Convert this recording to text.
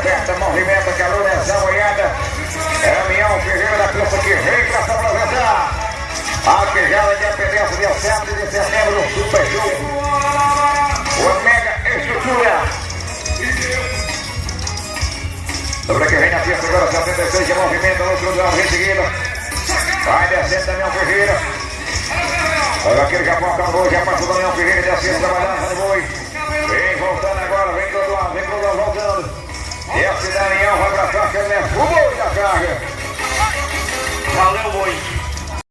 aperta, movimenta, calor nessa moeda. É Mião Ferreira da Cruz que vem pra se apresentar. A queijada de Independência, dia 7 de setembro, no Super Show. O Mega Estrutura. Sobre que vem na pista agora, 76 de movimento, no outro lado, em seguida. Vai descendo Damião Ferreira. Olha aquele já bota o boi, já passou o Damião Ferreira, descendo, trabalhando no boi. Vem voltando agora, vem Clodoaldo voltando. Desce Damião, vai pra cá, que ele é o boi da carga. Valeu, boi.